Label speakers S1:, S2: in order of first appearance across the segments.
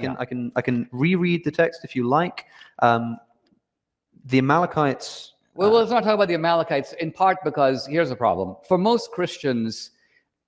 S1: I can reread the text if you like. The Amalekites.
S2: Well, let's not talk about the Amalekites, in part because here's the problem. For most Christians,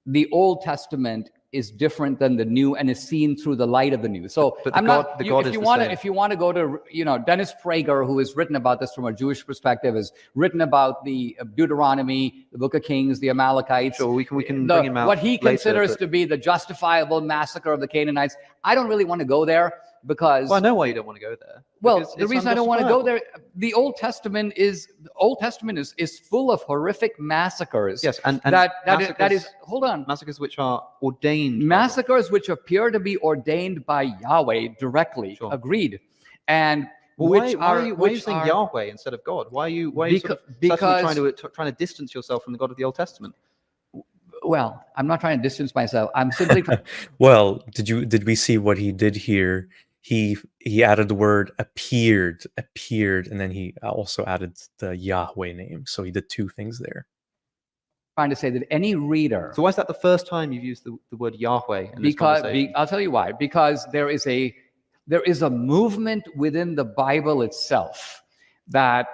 S2: the Old Testament is different than the New and is seen through the light of the New. So
S1: but
S2: if you want to go to, Dennis Prager, who has written about this from a Jewish perspective, has written about the Deuteronomy, the Book of Kings, the Amalekites.
S1: Sure, we can bring him out
S2: what he considers
S1: later,
S2: to be the justifiable massacre of the Canaanites. I don't really want to go there because.
S1: Well, I know why you don't want to go there.
S2: Well, the reason I don't want to go there, the Old Testament is full of horrific massacres.
S1: Yes, and
S2: that is hold on.
S1: Massacres which are ordained.
S2: Massacres which appear to be ordained by Yahweh directly. Sure. Agreed. And
S1: why are you saying Yahweh instead of God? Why are you trying to distance yourself from the God of the Old Testament?
S2: Well, I'm not trying to distance myself. I'm simply.
S3: Well, did we see what he did here? He added the word appeared, and then he also added the Yahweh name. So he did two things there.
S2: Trying to say that any reader.
S1: So why is that the first time you've used the word Yahweh in this
S2: conversation?
S1: Conversation?
S2: I'll tell you why. Because there is a movement within the Bible itself that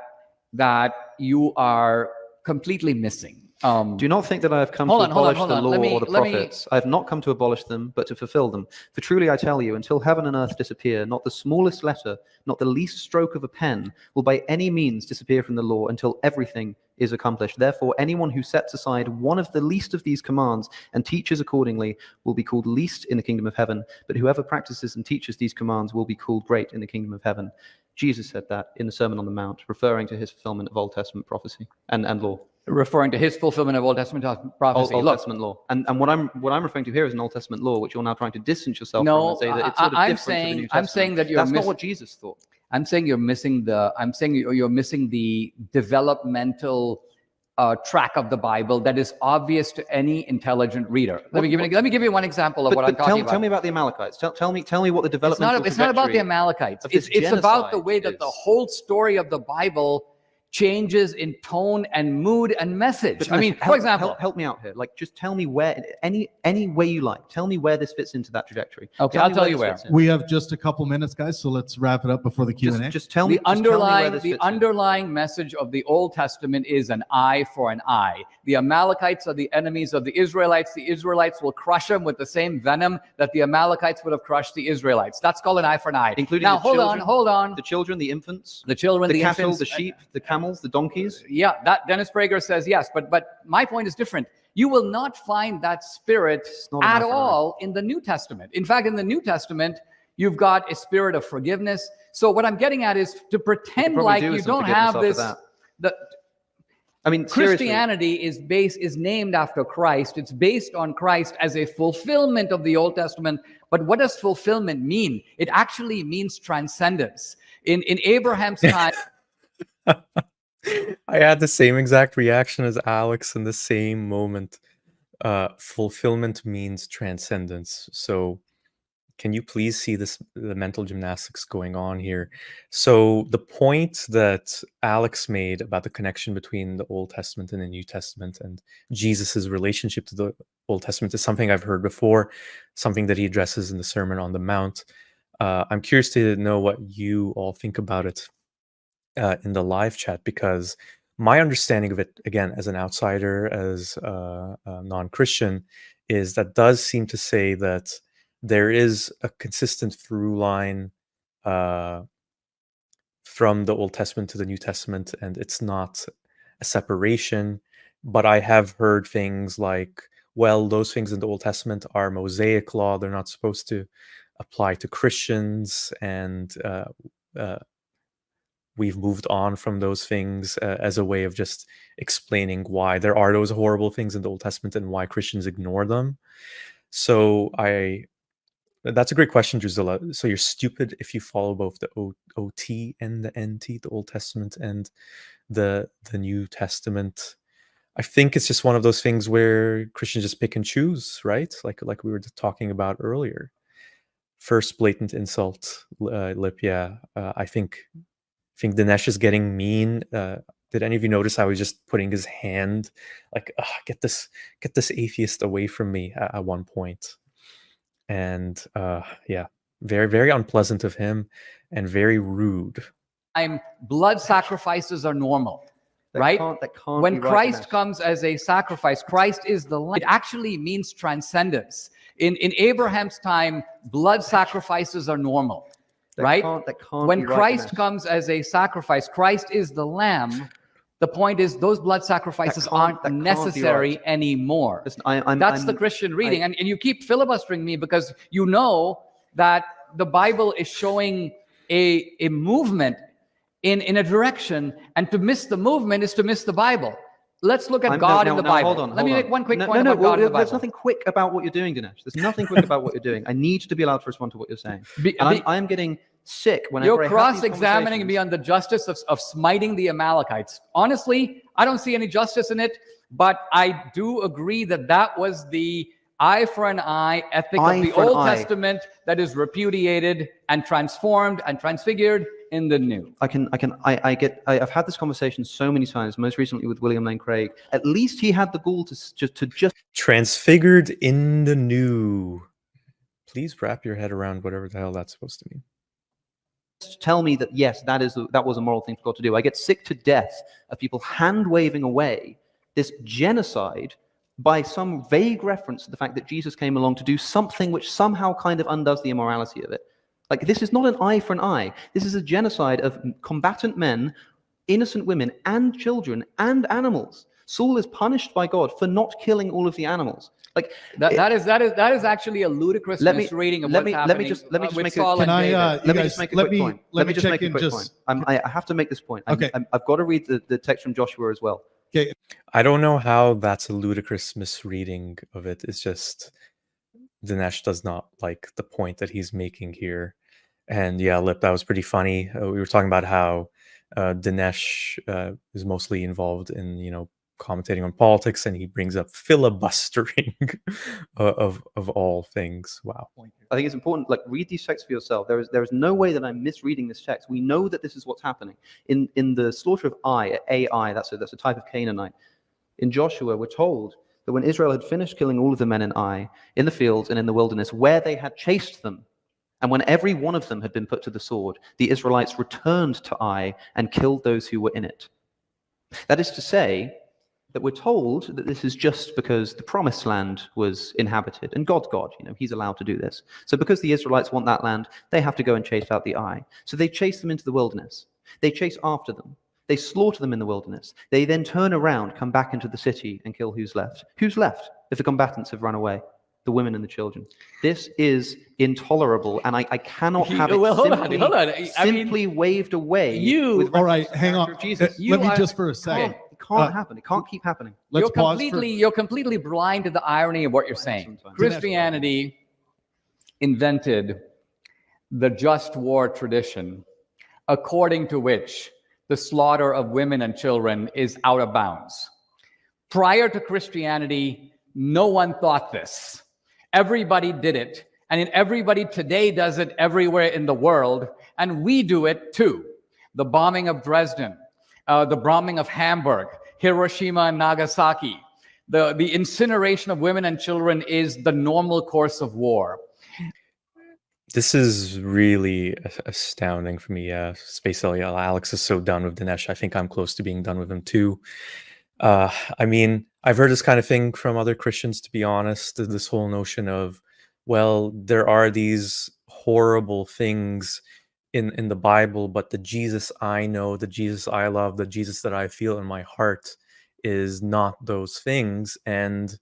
S2: you are completely missing.
S1: Do not think that I have come to abolish the law or the prophets. I have not come to abolish them, but to fulfill them. For truly I tell you, until heaven and earth disappear, not the smallest letter, not the least stroke of a pen, will by any means disappear from the law until everything is accomplished. Therefore, anyone who sets aside one of the least of these commands and teaches accordingly will be called least in the kingdom of heaven. But whoever practices and teaches these commands will be called great in the kingdom of heaven. Jesus said that in the Sermon on the Mount, referring to his fulfillment of Old Testament prophecy and law.
S2: Referring to his fulfillment of Old Testament prophecy.
S1: Old Testament law. And what I'm referring to here is an Old Testament law, which you're now trying to distance yourself from and say that it's sort of different to the New Testament.
S2: I'm saying that
S1: that's not what Jesus thought.
S2: I'm saying you're missing the developmental track of the Bible that is obvious to any intelligent reader. Let me give you one example of what I'm talking about.
S1: Tell me about the Amalekites. Tell me what the developmental.
S2: It's not about the Amalekites. It's about the way that the whole story of the Bible changes in tone and mood and message. For example,
S1: help me out here. Like, just tell me where, any way you like. Tell me where this fits into that trajectory.
S2: Okay, I'll tell you where.
S4: We have just a couple minutes, guys, so let's wrap it up before the Q&A.
S1: Just tell me.
S2: The underlying message of the Old Testament is an eye for an eye. The Amalekites are the enemies of the Israelites. The Israelites will crush them with the same venom that the Amalekites would have crushed the Israelites. That's called an eye for an eye.
S1: Including
S2: now, hold on.
S1: The children, the infants,
S2: the cattle,
S1: the sheep, the camels, the donkeys.
S2: Yeah, that Dennis Prager says yes, but my point is different. You will not find that spirit at all in the New Testament. In fact, in the New Testament, you've got a spirit of forgiveness. So what I'm getting at is to pretend like you don't have this. Christianity is named after Christ. It's based on Christ as a fulfillment of the Old Testament. But what does fulfillment mean? It actually means transcendence. In Abraham's time.
S3: I had the same exact reaction as Alex in the same moment. Fulfillment means transcendence. So can you please see the mental gymnastics going on here? So the point that Alex made about the connection between the Old Testament and the New Testament and Jesus's relationship to the Old Testament is something I've heard before, something that he addresses in the Sermon on the Mount. I'm curious to know what you all think about it in the live chat, because my understanding of it, again, as an outsider, as a non-Christian, is that does seem to say that there is a consistent through line from the Old Testament to the New Testament, and it's not a separation. But I have heard things like, well, those things in the Old Testament are Mosaic law. They're not supposed to apply to Christians, and we've moved on from those things as a way of just explaining why there are those horrible things in the Old Testament and why Christians ignore them. So that's a great question, Drusilla. So you're stupid if you follow both the OT and the NT, the Old Testament and the New Testament. I think it's just one of those things where Christians just pick and choose, right? Like we were talking about earlier. First blatant insult, Lip. Yeah, I think Dinesh is getting mean. Did any of you notice how he's just putting his hand like, get this atheist away from me at one point? And yeah, Very, very unpleasant of him and very rude.
S2: Blood sacrifices are normal, right? When Christ comes as a sacrifice, Christ is the Lamb. It actually means transcendence. In Abraham's time, blood sacrifices are normal, right? When Christ comes as a sacrifice, Christ is the Lamb. The point is, those blood sacrifices aren't necessary anymore.
S1: Listen,
S2: That's the Christian reading. And you keep filibustering me because you know that the Bible is showing a movement in a direction, and to miss the movement is to miss the Bible. Let's look at God in the Bible. Let me make one quick point about God in the Bible.
S1: There's nothing quick about what you're doing, Dinesh. There's nothing quick about what you're doing. I need to be allowed to respond to what you're saying. I'm getting sick whenever
S2: you're cross-examining me on the justice of smiting the Amalekites. Honestly, I don't see any justice in it, but I do agree that that was the eye for an eye ethic of the Old Testament that is repudiated and transformed and transfigured in the New.
S1: I've had this conversation so many times, most recently with William Lane Craig. At least he had the gall to just
S3: transfigured in the New. Please wrap your head around whatever the hell that's supposed to mean.
S1: Tell me that yes, that was a moral thing for God to do. I get sick to death of people hand waving away this genocide by some vague reference to the fact that Jesus came along to do something which somehow kind of undoes the immorality of it. Like, this is not an eye for an eye. This is a genocide of combatant men, innocent women, and children, and animals. Saul is punished by God for not killing all of the animals. Like
S2: that is actually a ludicrous misreading of what's happening.
S1: Let me just make a quick point. Let me just make a quick point. I have to make this point.
S4: Okay.
S1: I've got to read the text from Joshua as well.
S4: Okay.
S3: I don't know how that's a ludicrous misreading of it. It's just Dinesh does not like the point that he's making here. And yeah, Lip, that was pretty funny. We were talking about how Dinesh is mostly involved in, commentating on politics, and he brings up filibustering of all things. Wow.
S1: I think it's important, read these texts for yourself. There is no way that I'm misreading this text. We know that this is what's happening. In the slaughter of Ai, that's a type of Canaanite. In Joshua, we're told that when Israel had finished killing all of the men in Ai, in the fields and in the wilderness, where they had chased them, and when every one of them had been put to the sword, the Israelites returned to Ai and killed those who were in it. That is to say, that we're told that this is just because the promised land was inhabited, and God's God, he's allowed to do this. So because the Israelites want that land, they have to go and chase out the Ai. So they chase them into the wilderness. They chase after them. They slaughter them in the wilderness. They then turn around, come back into the city, and kill who's left. Who's left if the combatants have run away? The women and the children. This is intolerable, and I cannot have it simply waved away.
S4: All right, hang on.
S1: Jesus.
S4: Let me just for a second.
S1: It can't happen. It can't keep happening.
S2: You're completely blind to the irony of what you're saying. Christianity invented the just war tradition, according to which the slaughter of women and children is out of bounds. Prior to Christianity, no one thought this. Everybody did it, and everybody today does it everywhere in the world, and we do it too. The bombing of Dresden, the bombing of Hamburg, Hiroshima and Nagasaki, the incineration of women and children is the normal course of war.
S3: This is really astounding for me. Space Alex is so done with Dinesh. I think I'm close to being done with him too. I mean, I've heard this kind of thing from other Christians, to be honest, this whole notion of, well, there are these horrible things in the Bible, but the Jesus I know, the Jesus I love, the Jesus that I feel in my heart is not those things. And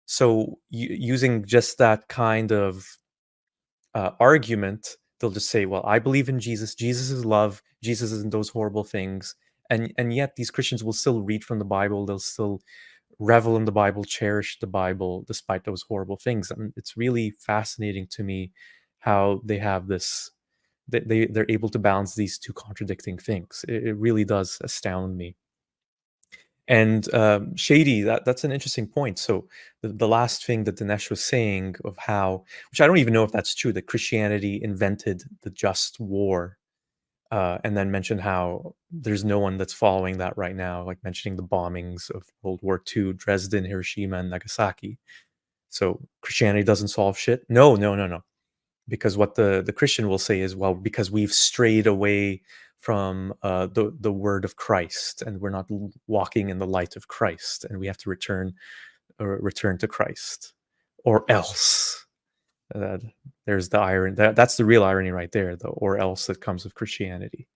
S3: so using just that kind of argument, they'll just say, well, I believe in Jesus. Jesus is love. Jesus isn't those horrible things. And yet these Christians will still read from the Bible. They'll still revel in the Bible, cherish the Bible, despite those horrible things. And it's really fascinating to me how they have this, they're able to balance these two contradicting things. It really does astound me. And Shady, that's an interesting point. So the last thing that Dinesh was saying of how, which I don't even know if that's true, that Christianity invented the just war, and then mentioned how there's no one that's following that right now, like mentioning the bombings of World War II, Dresden, Hiroshima, and Nagasaki. So Christianity doesn't solve shit? No. Because what the Christian will say is, well, because we've strayed away from the word of Christ, and we're not walking in the light of Christ, and we have to return to Christ, or else. There's the irony. That's the real irony right there, the or else that comes with Christianity.